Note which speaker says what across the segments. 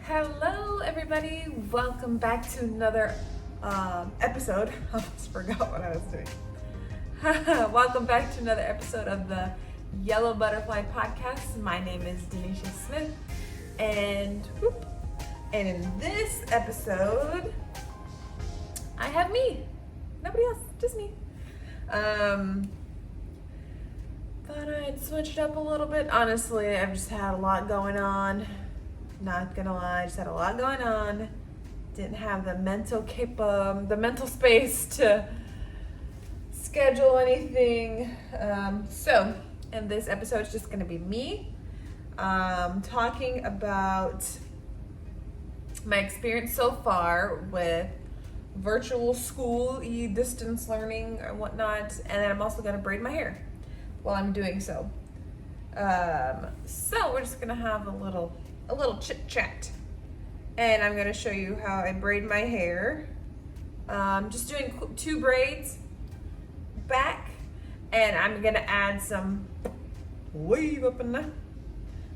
Speaker 1: Hello everybody, welcome back to another episode. I almost forgot what I was doing. Welcome back to another episode of the Yellow Butterfly Podcast. My name is Denisha Smith and in this episode I have me. Nobody else, just me. Thought I'd switch it up a little bit. Honestly, I've just had a lot going on. Not gonna lie, I just had a lot going on. Didn't have the mental space to schedule anything. So, in this episode, it's just gonna be me talking about my experience so far with virtual school, distance learning, or whatnot, and then I'm also gonna braid my hair while I'm doing so. So we're just gonna have a little chit chat, and I'm gonna show you how I braid my hair. Just doing 2 braids back, and I'm gonna add some wave up in there,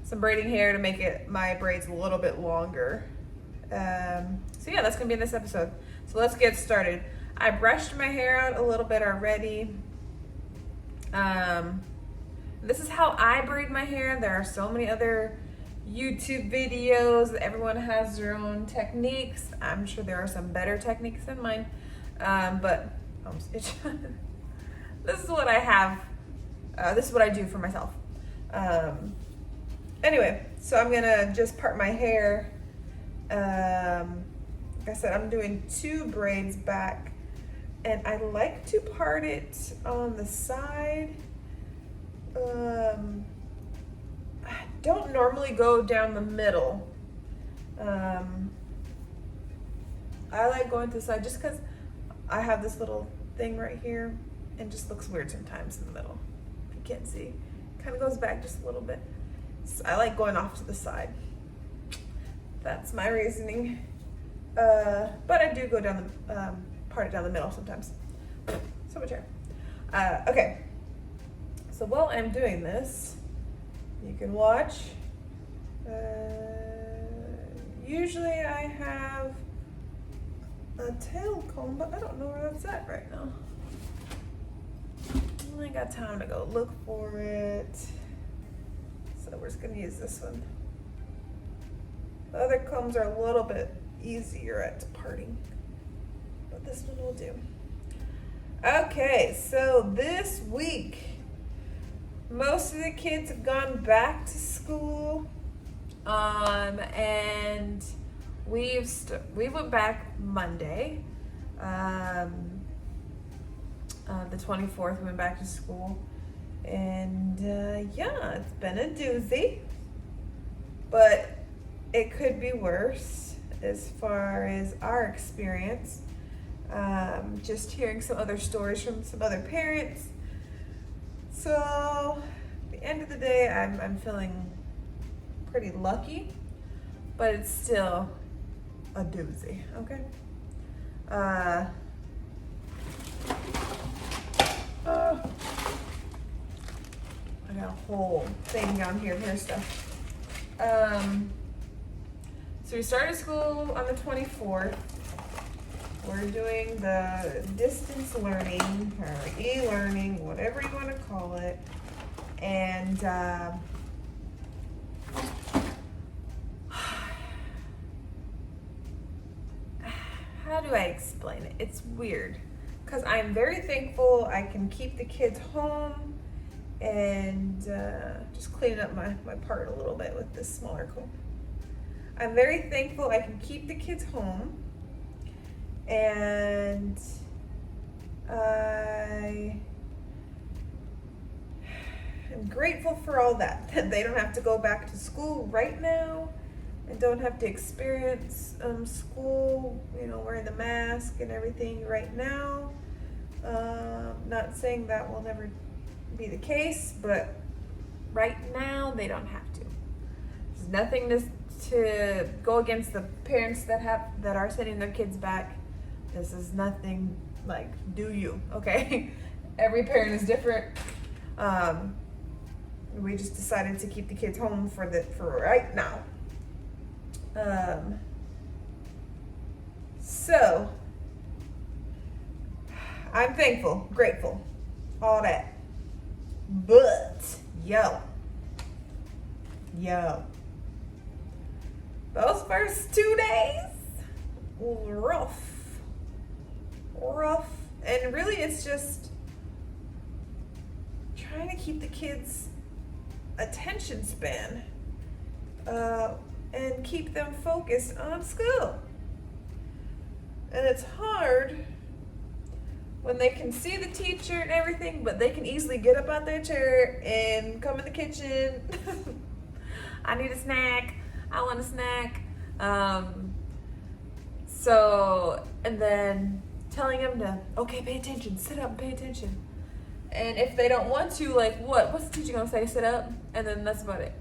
Speaker 1: some braiding hair to make my braids a little bit longer. So yeah, that's gonna be in this episode. So let's get started. I brushed my hair out a little bit already. This is how I braid my hair. There are so many other YouTube videos. Everyone has their own techniques. I'm sure there are some better techniques than mine. But this is what I have. This is what I do for myself. Anyway, so I'm gonna just part my hair. Like I said, I'm doing 2 braids back, and I like to part it on the side. I don't normally go down the middle. I like going to the side just because I have this little thing right here and it just looks weird sometimes in the middle. If you can't see, kind of goes back just a little bit. So I like going off to the side. That's my reasoning. But I do go down the part it down the middle sometimes. So much hair. Okay. So while I'm doing this, you can watch. Usually I have a tail comb, but I don't know where that's at right now. I ain't got time to go look for it. So we're just gonna use this one. The other combs are a little bit easier at parting, but this one will do. Okay, so this week, most of the kids have gone back to school, and we went back Monday, the 24th. We went back to school, and yeah, it's been a doozy, but it could be worse as far as our experience. Just hearing some other stories from some other parents. So, at the end of the day, I'm feeling pretty lucky, but it's still a doozy, okay? I got a whole thing down here of hair stuff. So we started school on the 24th. We're doing the distance learning or e-learning, whatever you want to call it. And how do I explain it? It's weird because I'm very thankful I can keep the kids home and just clean up my part a little bit with this smaller comb. I'm very thankful I can keep the kids home. And I am grateful for all that they don't have to go back to school right now and don't have to experience school, wearing the mask and everything right now. Not saying that will never be the case, but right now they don't have to. There's nothing to go against the parents that are sending their kids back. This is nothing like, do you, okay? Every parent is different. We just decided to keep the kids home for right now. So I'm thankful, grateful, all that. But yo, those first 2 days were rough, and really it's just trying to keep the kids' attention span and keep them focused on school. And it's hard when they can see the teacher and everything, but they can easily get up out their chair and come in the kitchen. I need a snack. I want a snack. And then telling them to, okay, pay attention, sit up and pay attention. And if they don't want to, like, what's the teacher gonna say? Sit up? And then that's about it.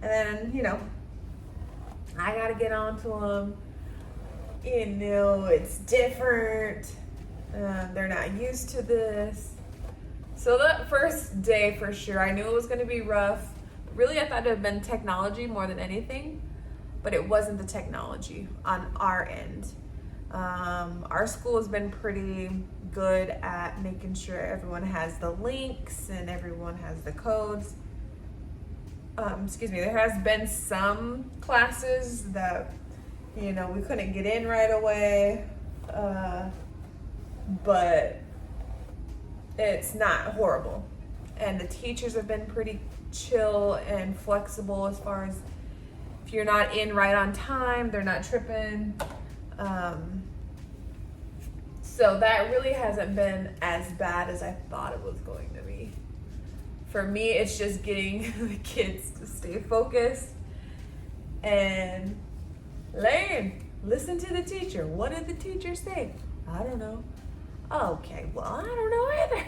Speaker 1: And then, I gotta get on to them. It's different. They're not used to this. So that first day, for sure, I knew it was gonna be rough. But really, I thought it would have been technology more than anything. But it wasn't the technology on our end. Our school has been pretty good at making sure everyone has the links and everyone has the codes. There has been some classes that, we couldn't get in right away, but it's not horrible. And the teachers have been pretty chill and flexible as far as if you're not in right on time, they're not tripping. So that really hasn't been as bad as I thought it was going to be. For me, it's just getting the kids to stay focused and learn. Listen to the teacher. What did the teacher say? I don't know. Okay, well, I don't know either.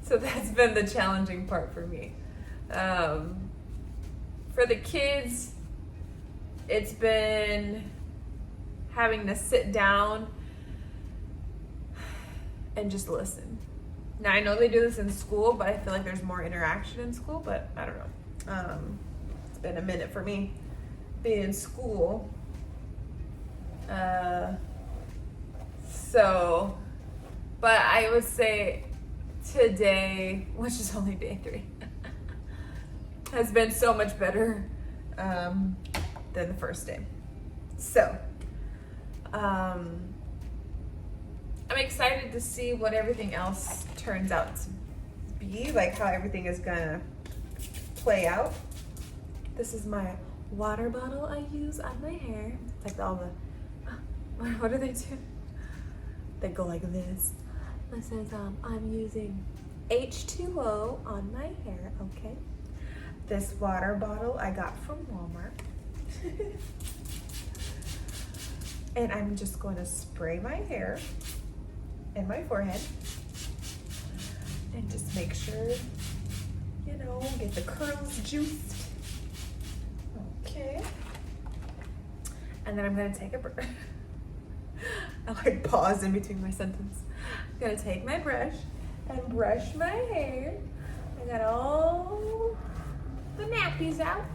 Speaker 1: So that's been the challenging part for me. For the kids, it's been having to sit down and just listen. Now, I know they do this in school, but I feel like there's more interaction in school, but I don't know. It's been a minute for me being in school. But I would say today, which is only day 3, has been so much better than the first day. So, I'm excited to see what everything else turns out to be, like how everything is gonna play out. This is my water bottle I use on my hair. It's like all the, what do they do? They go like this. This is, I'm using H2O on my hair, okay? This water bottle I got from Walmart. And I'm just going to spray my hair and my forehead and just make sure, get the curls juiced. Okay. And then I'm gonna take a brush. I pause in between my sentence. I'm gonna take my brush and brush my hair. I got all the nappies out.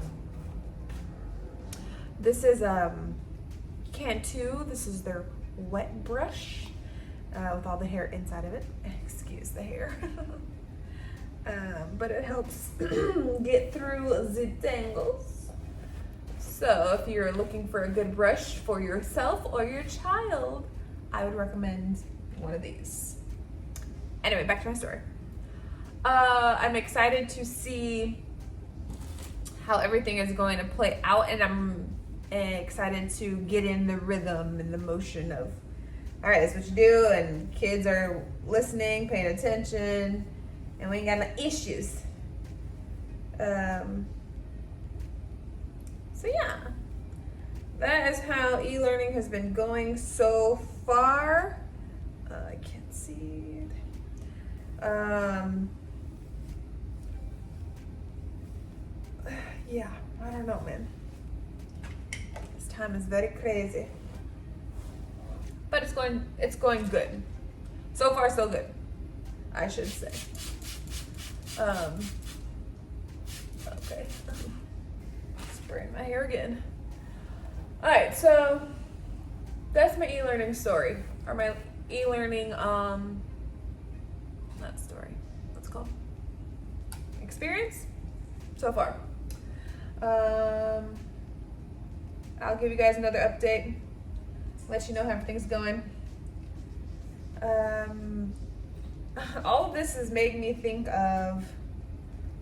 Speaker 1: This is Cantu. This is their wet brush with all the hair inside of it. Excuse the hair. But it helps get through the tangles. So if you're looking for a good brush for yourself or your child, I would recommend one of these. Anyway, back to my story. I'm excited to see how everything is going to play out, and I'm excited to get in the rhythm and the motion of, all right, that's what you do, and kids are listening, paying attention, and we ain't got no issues. So yeah, that is how e-learning has been going so far. I can't see it. Yeah, I don't know, man. This time is very crazy. But it's going good. So far, so good, I should say. Okay. Spraying my hair again. All right, so that's my e-learning story, or my e-learning not story. What's it called? Experience so far. I'll give you guys another update. Let you know how everything's going. All of this has made me think of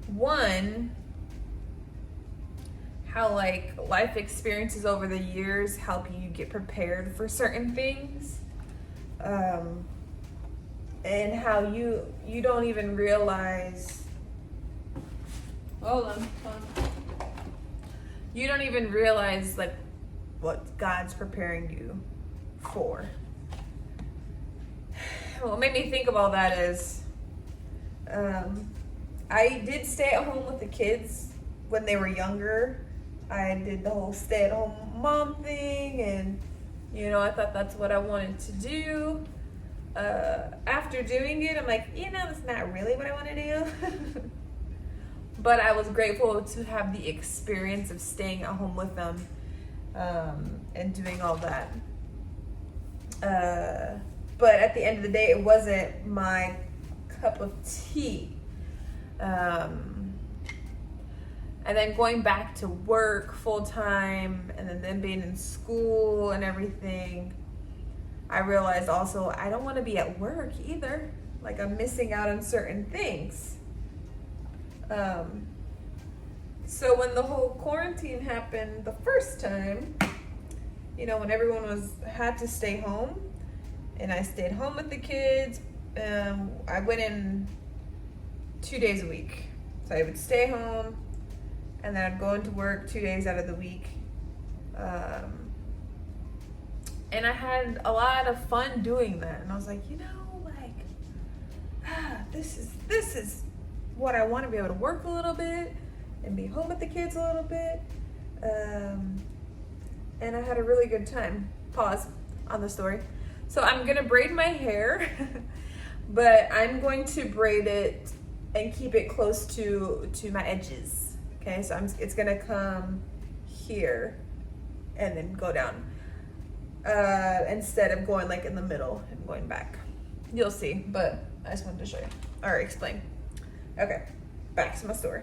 Speaker 1: one, how like life experiences over the years help you get prepared for certain things, and how you don't even realize. Hold on. You don't even realize like what God's preparing you for. What made me think of all that is, I did stay at home with the kids when they were younger. I did the whole stay-at-home mom thing, and I thought that's what I wanted to do. After doing it, I'm like, that's not really what I want to do. But I was grateful to have the experience of staying at home with them, and doing all that. But at the end of the day, it wasn't my cup of tea. And then going back to work full time, and then being in school and everything, I realized also I don't want to be at work either. Like, I'm missing out on certain things. So when the whole quarantine happened the first time, when everyone had to stay home, and I stayed home with the kids, I went in 2 days a week. So I would stay home, and then I'd go into work 2 days out of the week. And I had a lot of fun doing that. And I was like, this is what I want to be able to work a little bit and be home with the kids a little bit. And I had a really good time. Pause on the story. So I'm gonna braid my hair, but I'm going to braid it and keep it close to my edges. Okay, so it's gonna come here and then go down, instead of going like in the middle and going back. You'll see, but I just wanted to show you or explain. Okay, back to my story.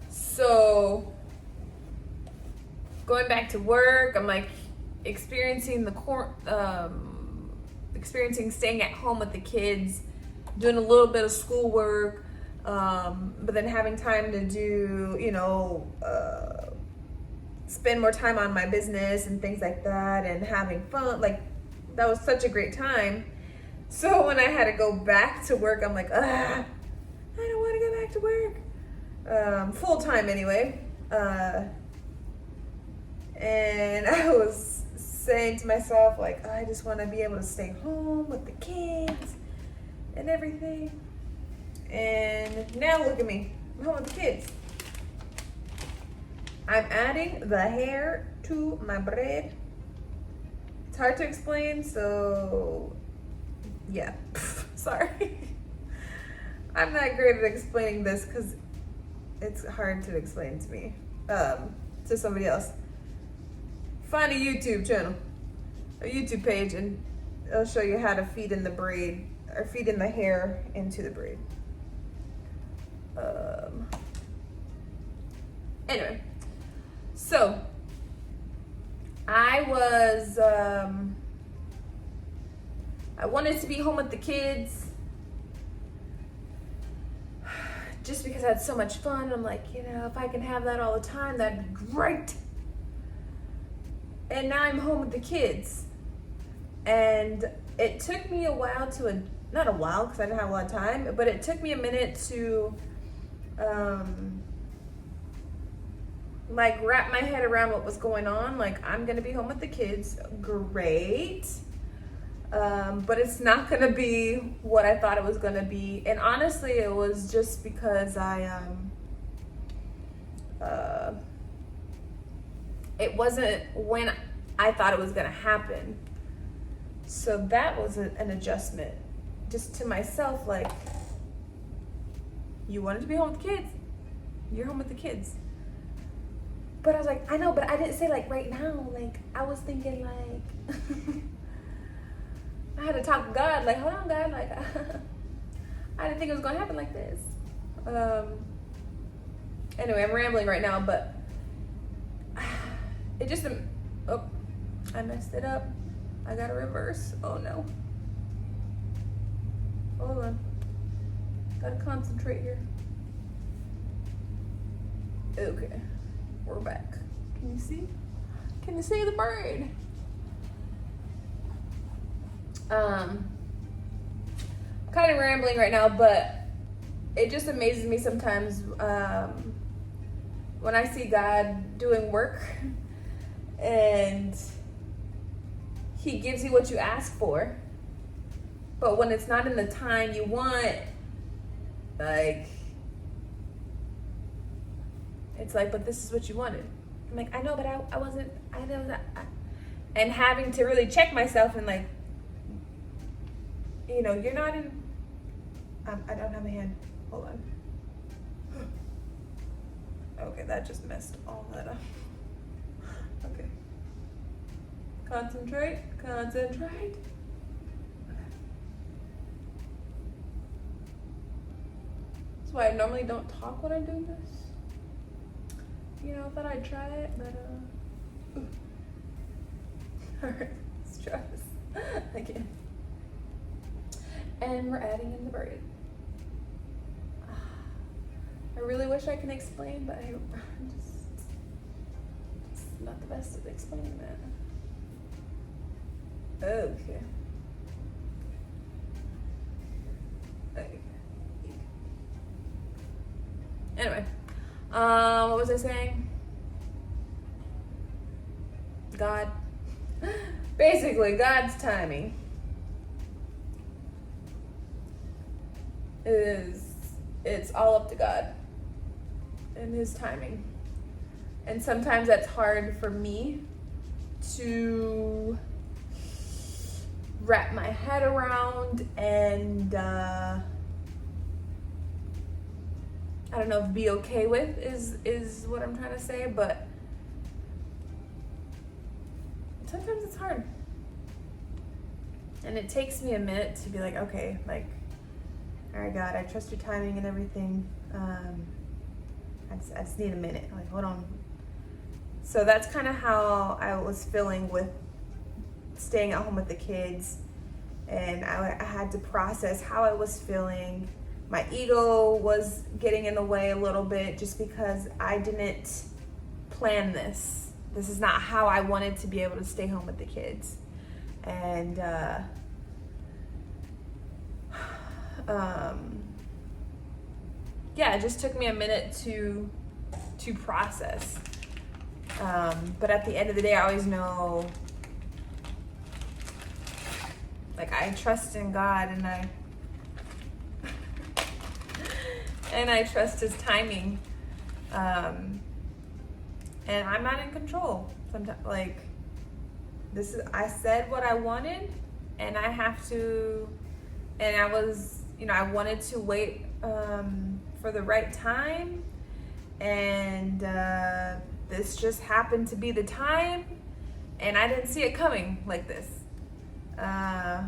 Speaker 1: So going back to work, I'm like experiencing staying at home with the kids, doing a little bit of schoolwork, but then having time to do, spend more time on my business and things like that, and having fun. Like, that was such a great time. So when I had to go back to work, I'm like, I don't want to go back to work. Full time anyway. And I was saying to myself, like, I just want to be able to stay home with the kids and everything. And now look at me. I'm home with the kids. I'm adding the hair to my braid. It's hard to explain, so yeah. Sorry. I'm not great at explaining this because it's hard to explain to me, to somebody else. Find a YouTube channel, a YouTube page, and it'll show you how to feed in the braid, or feed in the hair into the braid. Anyway, so I wanted to be home with the kids just because I had so much fun. I'm like, if I can have that all the time, that'd be great. And now I'm home with the kids. And it took me a while not a while because I didn't have a lot of time, but it took me a minute to like wrap my head around what was going on. Like, I'm gonna be home with the kids, great. But it's not gonna be what I thought it was gonna be. And honestly, it was just because it wasn't when I thought it was gonna happen. So that was an adjustment just to myself, like, you wanted to be home with the kids, you're home with the kids. But I was like, I know, but I didn't say like right now. Like I was thinking like I had to talk to God. Like, hold on, God. Like I didn't think it was gonna happen like this. Anyway, I'm rambling right now, but it just I messed it up. I gotta reverse. Oh no. Hold on. Gotta concentrate here. Okay. We're back. Can you see? Can you see the braid? I'm kind of rambling right now, but it just amazes me sometimes when I see God doing work and He gives you what you ask for, but when it's not in the time you want, like, it's like, but this is what you wanted. I'm like, I know, but I wasn't, I know that. And having to really check myself and like, you know, you're not in, I don't have a hand. Hold on. Okay, that just messed all that up. Okay. Concentrate, concentrate. That's why I normally don't talk when I'm doing this. You know, I thought I'd try it, but alright, let's try this again. And we're adding in the braid. I really wish I can explain, but I'm just not the best at explaining that. Okay. Anyway, what was I saying? God. Basically, God's timing it's all up to God and His timing. And sometimes that's hard for me to wrap my head around and I don't know if be okay with is what I'm trying to say, but sometimes it's hard. And it takes me a minute to be like, okay, like, all right, God, I trust your timing and everything. I just need a minute. Like, hold on. So that's kind of how I was feeling with staying at home with the kids. And I had to process how I was feeling. My ego was getting in the way a little bit just because I didn't plan this. This is not how I wanted to be able to stay home with the kids. And yeah, it just took me a minute to process. But at the end of the day, I always know, like, I trust in God and I trust His timing. And I'm not in control. Sometimes, like, I said what I wanted, and I have to, and I was, you know, I wanted to wait for the right time, and this just happened to be the time, and I didn't see it coming like this. I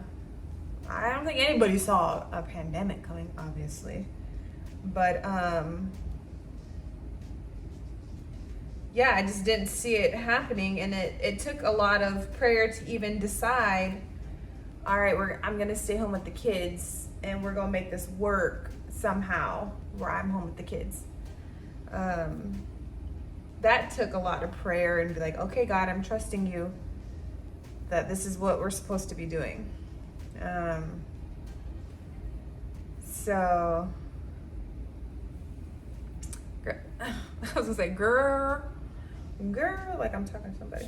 Speaker 1: don't think anybody saw a pandemic coming, obviously, but yeah, I just didn't see it happening, and it took a lot of prayer to even decide, all right, I'm gonna stay home with the kids, and we're gonna make this work somehow where I'm home with the kids. That took a lot of prayer and be like, okay, God, I'm trusting you that this is what we're supposed to be doing. So, I was gonna say, girl, like I'm talking to somebody.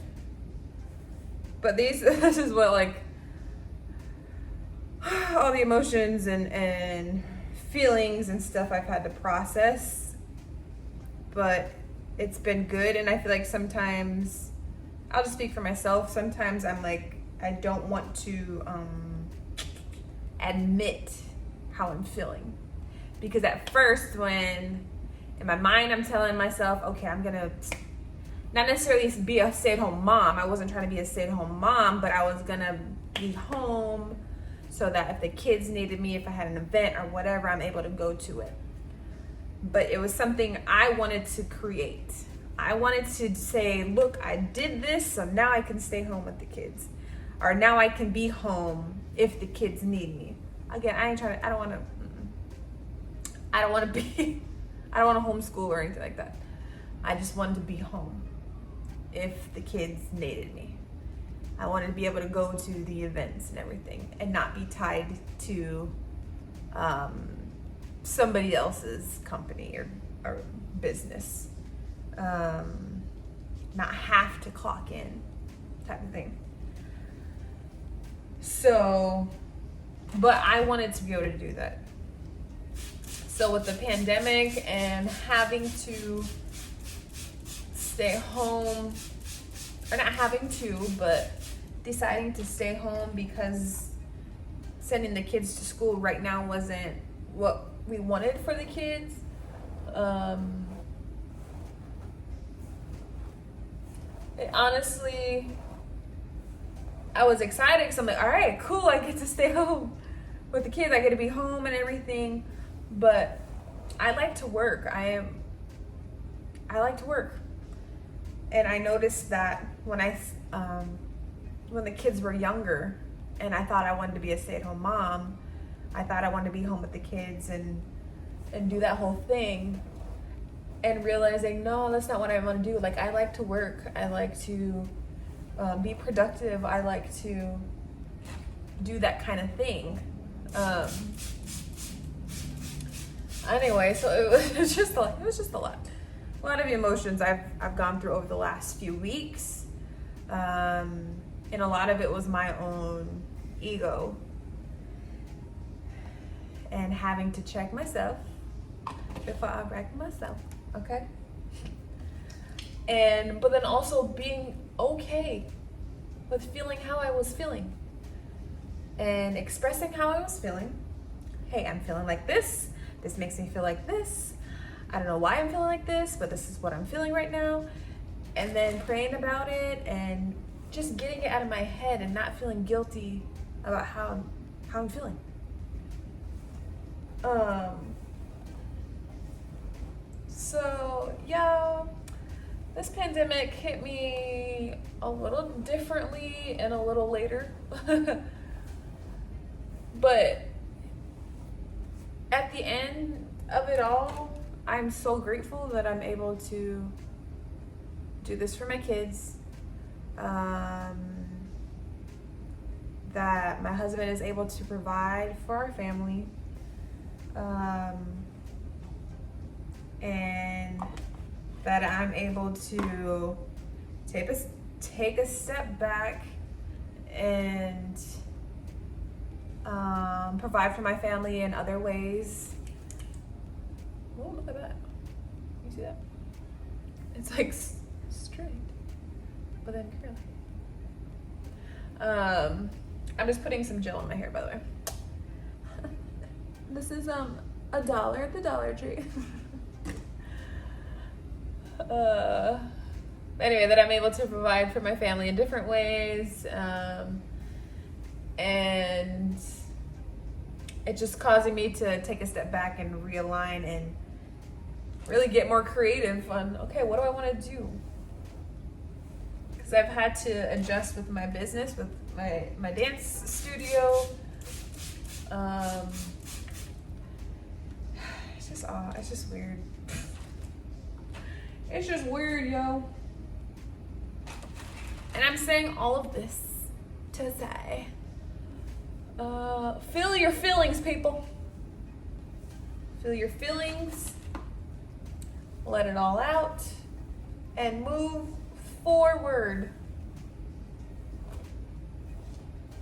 Speaker 1: But this is what, like, all the emotions and feelings and stuff I've had to process. But it's been good, and I feel like sometimes, I'll just speak for myself, sometimes I'm like, I don't want to admit how I'm feeling. Because at first, when in my mind I'm telling myself, okay, I'm gonna not necessarily be a stay-at-home mom. I wasn't trying to be a stay-at-home mom, but I was gonna be home so that if the kids needed me, if I had an event or whatever, I'm able to go to it. But it was something I wanted to create. I wanted to say, look, I did this, so now I can stay home with the kids. Or now I can be home if the kids need me. Again, I don't want to homeschool or anything like that. I just wanted to be home if the kids needed me. I wanted to be able to go to the events and everything and not be tied to somebody else's company or business. Not have to clock in type of thing. So, but I wanted to be able to do that. So with the pandemic and having to stay home, or not having to, but deciding to stay home because sending the kids to school right now wasn't what we wanted for the kids. Honestly, I was excited because I'm like, all right, cool, I get to stay home with the kids. I get to be home and everything. But I like to work. I like to work. And I noticed that when the kids were younger and I thought I wanted to be a stay-at-home mom, I thought I wanted to be home with the kids and do that whole thing, and realizing, no, that's not what I want to do. Like, I like to work. I like to be productive. I like to do that kind of thing. Anyway, so it was just a lot. A lot of emotions I've gone through over the last few weeks. And a lot of it was my own ego and having to check myself before I wreck myself, okay? But then also being okay with feeling how I was feeling and expressing how I was feeling. Hey, I'm feeling like this. This makes me feel like this. I don't know why I'm feeling like this, but this is what I'm feeling right now. And then praying about it and just getting it out of my head and not feeling guilty about how I'm feeling. So yeah, this pandemic hit me a little differently and a little later. But at the end of it all, I'm so grateful that I'm able to do this for my kids. That my husband is able to provide for our family. And that I'm able to take a step back and provide for my family in other ways. Oh, look at that. You see that? It's like straight, but then curly. I'm just putting some gel in my hair, by the way. This is $1 at the Dollar Tree. Anyway, that I'm able to provide for my family in different ways, and it's just causing me to take a step back and realign and really get more creative on, okay, what do I want to do? Because I've had to adjust with my business, with my dance studio. It's just weird. It's just weird, yo. And I'm saying all of this to say, feel your feelings, people. Feel your feelings. Let it all out. And move forward.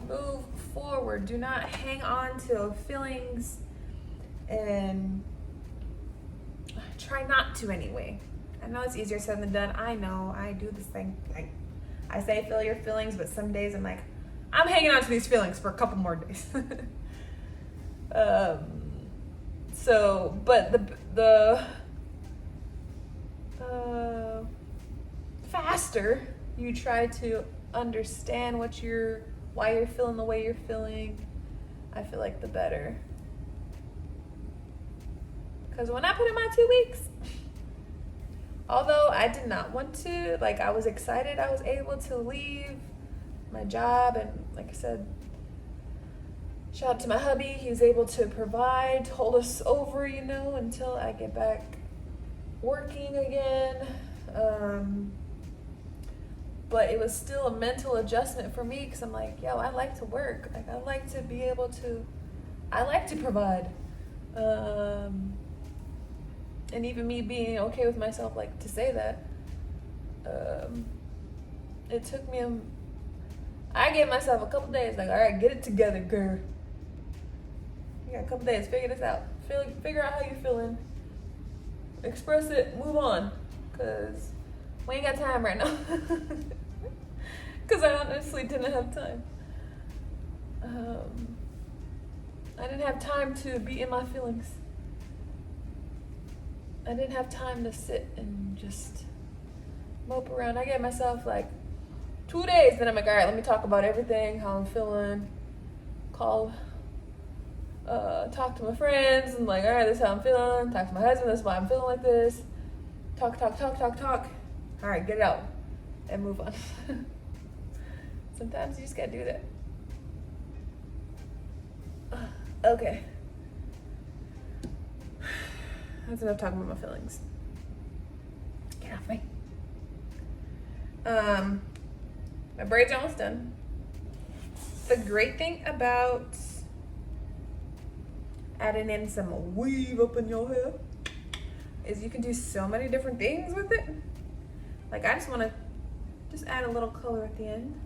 Speaker 1: Move forward. Do not hang on to feelings, and try not to anyway. I know it's easier said than done. I know, I do this thing. I say feel your feelings, but some days I'm like, I'm hanging on to these feelings for a couple more days. But the faster you try to understand why you're feeling the way you're feeling, I feel like the better. Because when I put in my 2 weeks, although I did not want to, like, I was excited I was able to leave my job, and like I said, shout out to my hubby, he was able to provide, hold us over, until I get back working again. But it was still a mental adjustment for me, because I'm like, yo, I like to work. Like, I like to be able to, I like to provide. And even me being okay with myself, like, to say that, it took me, I gave myself a couple days, like, all right, get it together, girl. You got a couple days, figure this out. Figure out how you're feeling. Express it, move on. Because we ain't got time right now. Because I honestly didn't have time. I didn't have time to be in my feelings. I didn't have time to sit and just mope around. I gave myself like 2 days, then I'm like, all right, let me talk about everything, how I'm feeling, talk to my friends, and like, all right, this is how I'm feeling, talk to my husband, this is why I'm feeling like this, talk, all right, get it out, and move on. Sometimes you just gotta do that. Okay. That's enough talking about my feelings. Get off me. My braid's almost done. The great thing about adding in some weave up in your hair is you can do so many different things with it. Like, I just want to add a little color at the end.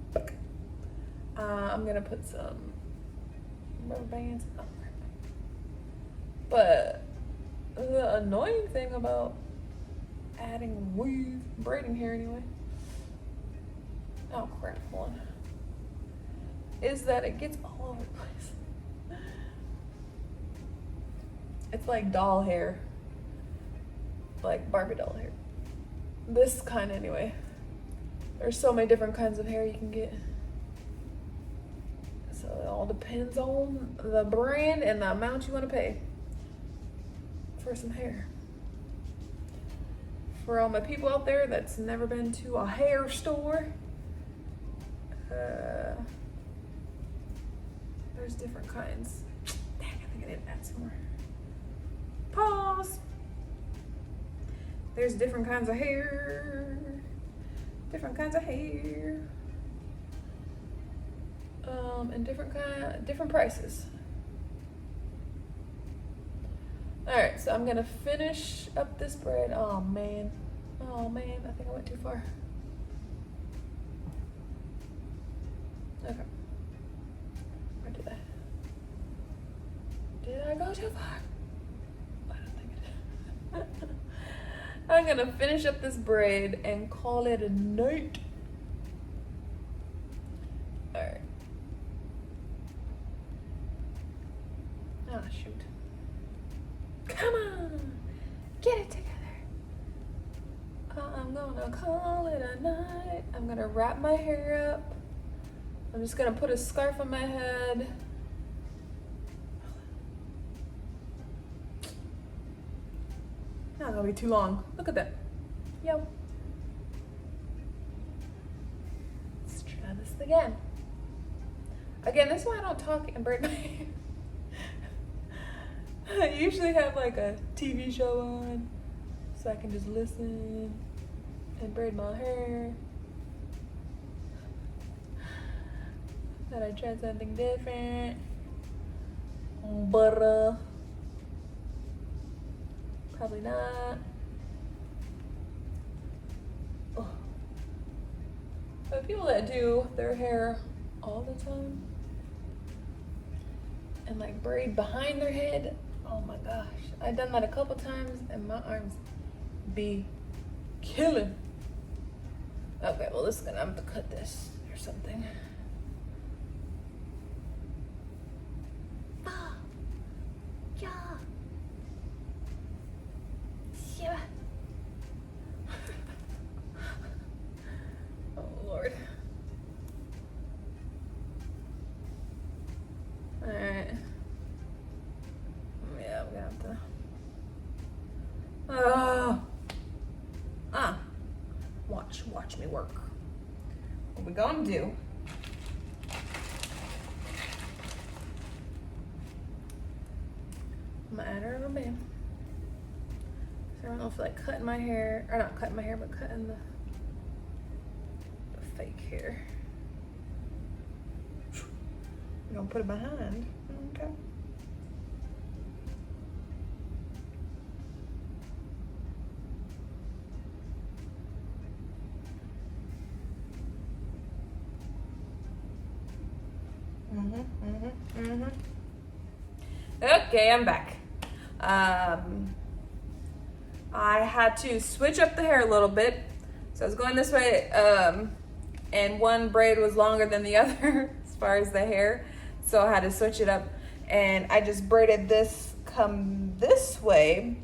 Speaker 1: I'm gonna put some rubber bands. But the annoying thing about adding weave, braiding hair anyway, oh crap, hold on, is that it gets all over the place. It's like doll hair, like Barbie doll hair. This kind anyway. There's so many different kinds of hair you can get. So it all depends on the brand and the amount you want to pay for some hair. For all my people out there that's never been to a hair store, there's different kinds. Dang, I think I need to add some more. Pause. There's different kinds of hair. Different kinds of hair. And different prices. Alright, so I'm gonna finish up this braid. Oh man, I think I went too far. Okay, where did I go too far? I don't think I did. I'm gonna finish up this braid and call it a night. Alright. Oh shoot. Come on, get it together. I'm gonna call it a night. I'm gonna wrap my hair up. I'm just gonna put a scarf on my head. Not gonna be too long. Look at that. Yo. Let's try this again. Again, this is why I don't talk and braid my hair. I usually have like a TV show on, so I can just listen and braid my hair. Thought I'd try something different, but probably not. Oh. But people that do their hair all the time and like braid behind their head, oh my gosh, I've done that a couple times and my arms be killing. Okay, well this is gonna, I'm gonna cut this or something. Yeah. Watch me work. What we gonna do? I'm gonna add her a little bit. So I don't know if like cutting my hair, or not cutting my hair, but cutting the fake hair. We're gonna put it behind. Okay. Okay, I'm back. I had to switch up the hair a little bit. So I was going this way, and one braid was longer than the other as far as the hair. So I had to switch it up, and I just braided this come this way,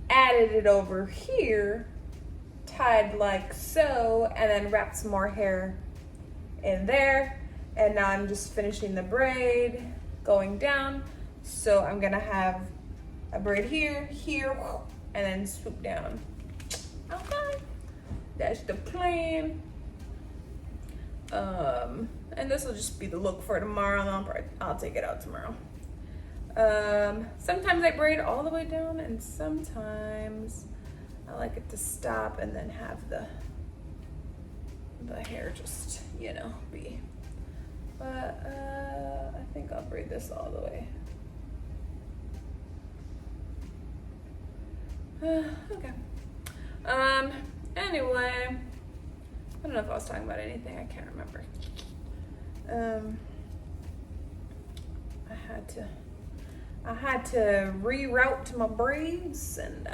Speaker 1: added it over here, tied like so, and then wrapped some more hair in there. And now I'm just finishing the braid going down. So I'm gonna have a braid here, and then swoop down. Okay, that's the plan. And this will just be the look for tomorrow, and I'll take it out tomorrow. Sometimes I braid all the way down, and sometimes I like it to stop and then have the hair just, you know, be. But I think I'll braid this all the way. Okay. Anyway, I don't know if I was talking about anything. I can't remember. I had to reroute my braids and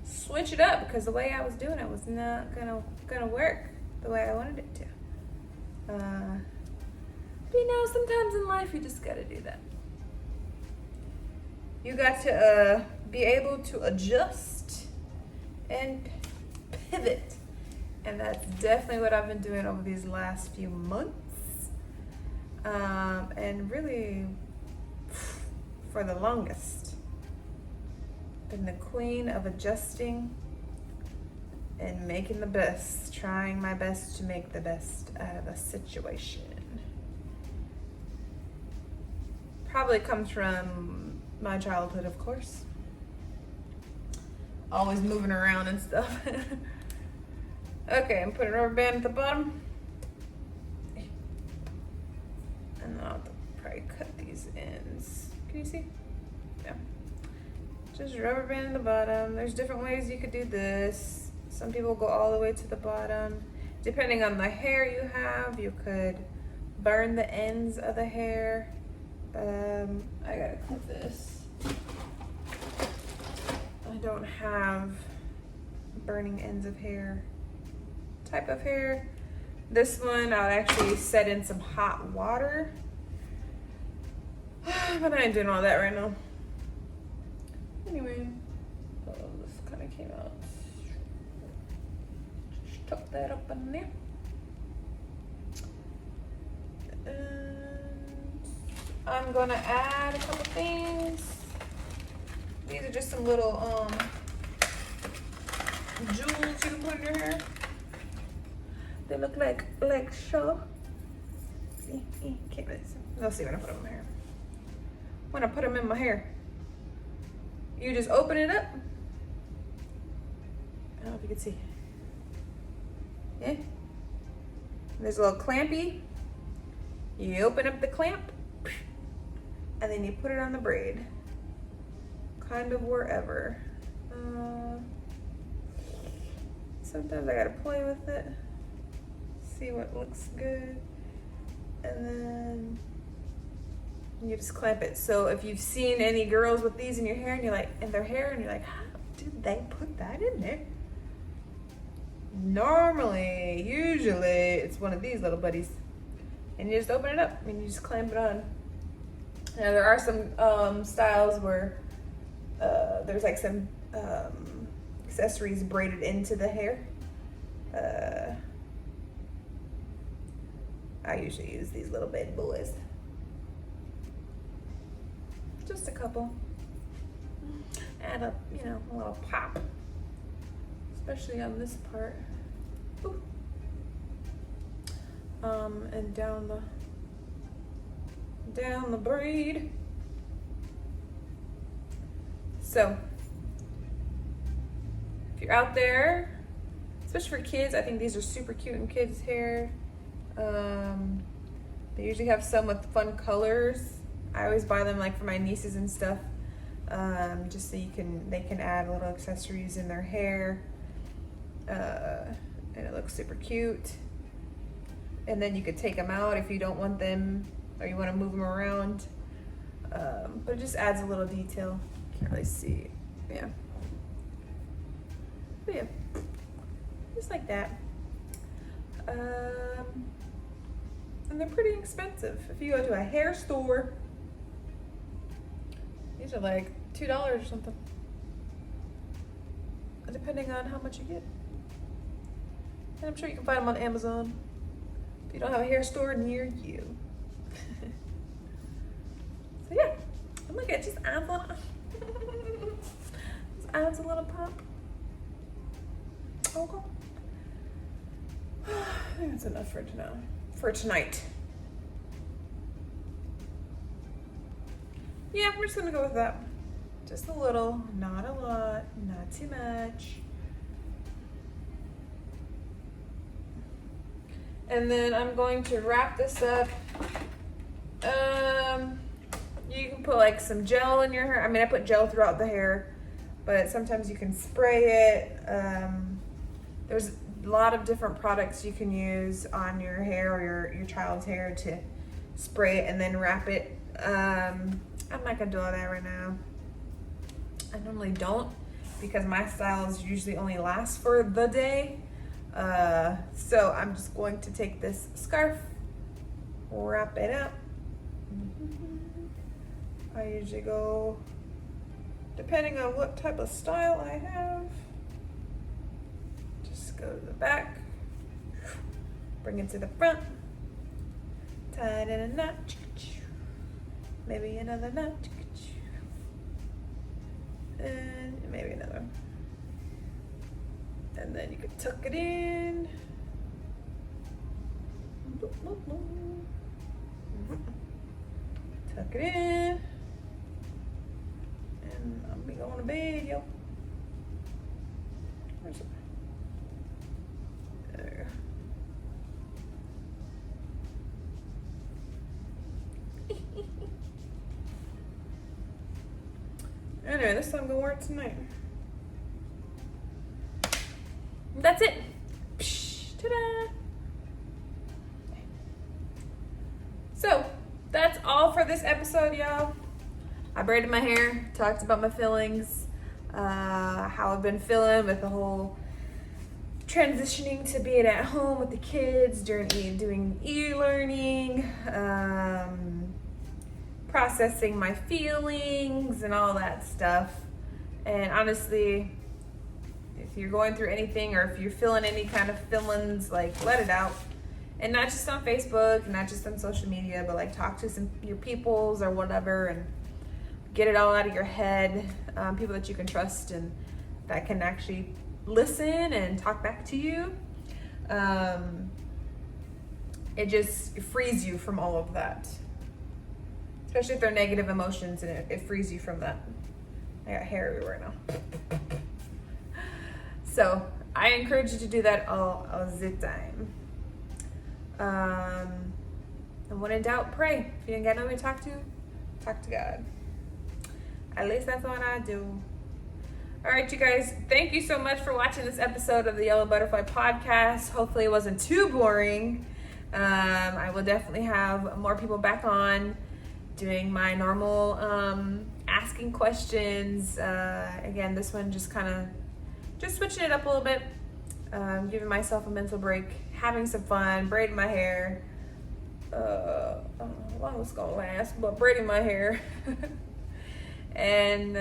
Speaker 1: switch it up because the way I was doing it was not gonna work the way I wanted it to. But you know, sometimes in life you just gotta do that. You got to be able to adjust and pivot. And that's definitely what I've been doing over these last few months. And really, for the longest, been the queen of adjusting and making the best, trying my best to make the best out of a situation. Probably comes from my childhood, of course. Always moving around and stuff. Okay, I'm putting a rubber band at the bottom. And I'll have to probably cut these ends. Can you see? Yeah. Just rubber band at the bottom. There's different ways you could do this. Some people go all the way to the bottom. Depending on the hair you have, you could burn the ends of the hair. I gotta clip this. I don't have burning ends of hair type of hair. This one I'll actually set in some hot water. But I ain't doing all that right now. Anyway, this kind of came out. Just tuck that up in there. I'm gonna add a couple things. These are just some little jewels you can put in your hair. They look like show. Can't miss. You'll see when I put them in my hair. When I put them in my hair, you just open it up. I don't know if you can see. Yeah. There's a little clampy. You open up the clamp, and then you put it on the braid. Kind of wherever. Sometimes I gotta play with it, see what looks good, and then you just clamp it. So if you've seen any girls with these in your hair, and you're like, in their hair, and you're like, how did they put that in there? Usually, it's one of these little buddies, and you just open it up and you just clamp it on. Now there are some styles where there's like some accessories braided into the hair. I usually use these little bad boys. Just a couple. Add a little pop. especially on this part. Ooh. And down the braid. So if you're out there, especially for kids, I think these are super cute in kids' hair. They usually have some with fun colors. I always buy them like for my nieces and stuff, just so they can add little accessories in their hair, and it looks super cute. And then you could take them out if you don't want them or you want to move them around, but it just adds a little detail. Can't really see, yeah. But yeah, just like that. And they're pretty expensive. If you go to a hair store, these are like $2 or something, depending on how much you get. And I'm sure you can find them on Amazon if you don't have a hair store near you. So yeah, and look, it just adds a little pop. Okay. I think that's enough for tonight. Yeah, we're just gonna go with that. Just a little, not a lot, not too much. And then I'm going to wrap this up. You can put like some gel in your hair. I mean, I put gel throughout the hair, but sometimes you can spray it. There's a lot of different products you can use on your hair or your child's hair to spray it and then wrap it. I'm not gonna do all that right now. I normally don't, because my styles usually only last for the day. So I'm just going to take this scarf, wrap it up. I usually go, depending on what type of style I have, just go to the back, bring it to the front, tie it in a knot, maybe another knot, and maybe another. And then you could tuck it in. Tuck it in. And I'll be going to bed, yo. Where's it? There. Anyway, this time I'm gonna wear it tonight. That's it. Psh, ta-da. So that's all for this episode, y'all. I braided my hair, talked about my feelings, how I've been feeling with the whole transitioning to being at home with the kids during doing e-learning, processing my feelings and all that stuff. And honestly, if you're going through anything or if you're feeling any kind of feelings, like, let it out. And not just on Facebook, not just on social media, but like talk to your peoples or whatever and get it all out of your head. People that you can trust and that can actually listen and talk back to you. It just frees you from all of that. Especially if they're negative emotions, and it frees you from that. I got hair everywhere now. So I encourage you to do that all the time. And when in doubt, pray. If you didn't get nobody to talk to God. At least that's what I do. All right, you guys, thank you so much for watching this episode of the Yellow Butterfly Podcast. Hopefully it wasn't too boring. I will definitely have more people back on doing my normal asking questions. Again, this one just switching it up a little bit, giving myself a mental break, having some fun, braiding my hair. I don't know how long it's gonna last, but braiding my hair. And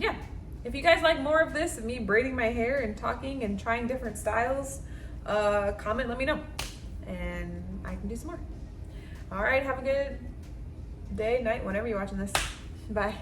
Speaker 1: yeah, if you guys like more of this, of me braiding my hair and talking and trying different styles, comment, let me know, and I can do some more. All right, have a good day, night, whenever you're watching this. Bye.